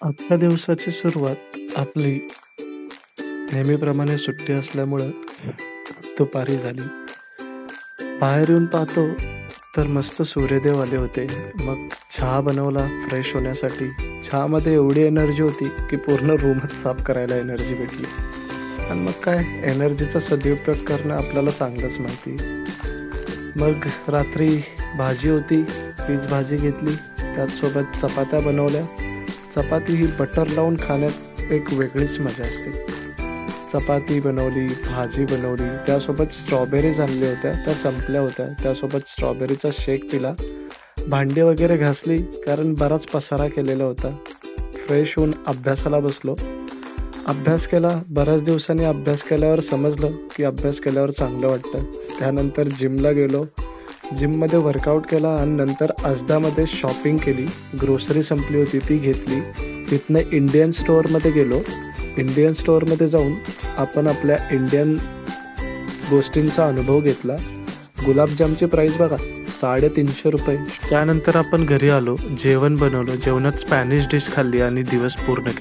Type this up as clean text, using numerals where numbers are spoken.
आजच्या दिवसाची सुरुवात आपली नेहमीप्रमाणे सुट्टी असल्यामुळं दुपारी झाली. बाहेर येऊन पाहतो तर मस्त सूर्यदेव आले होते. मग चहा बनवला फ्रेश होण्यासाठी. चहामध्ये एवढी एनर्जी होती की पूर्ण रूमच साफ करायला एनर्जी भेटली. आणि मग काय, एनर्जीचा सदुपयोग करणं आपल्याला चांगलंच माहिती. मग रात्री भाजी होती, तीच भाजी घेतली. त्याचसोबत चपात्या बनवल्या. चपाती ही बटर लावून खाण्यात एक वेगळीच मजा असते. चपाती बनवली, भाजी बनवली, त्यासोबत स्ट्रॉबेरीज आणल्या होत्या, त्या संपल्या होत्या. त्यासोबत स्ट्रॉबेरीचा शेक पिला. भांडी वगैरे घासली, कारण बराच पसारा केलेला होता. फ्रेश होऊन अभ्यासाला बसलो. अभ्यास केला. बऱ्याच दिवसांनी अभ्यास केल्यावर समजलं की अभ्यास केल्यावर चांगलं वाटतं. त्यानंतर जिमला गेलो. जिममध्ये वर्कआउट केला आणि नंतर आजदामध्ये शॉपिंग केली. ग्रोसरी संपली होती, ती घेतली. तिथनं इंडियन स्टोअरमध्ये गेलो. इंडियन स्टोअरमध्ये जाऊन आपण आपल्या इंडियन गोष्टींचा अनुभव घेतला. गुलाबजामची प्राईस बघा, ₹350. त्यानंतर आपण घरी आलो, जेवण बनवलं. जेवणात स्पॅनिश डिश खाल्ली आणि दिवस पूर्ण केला.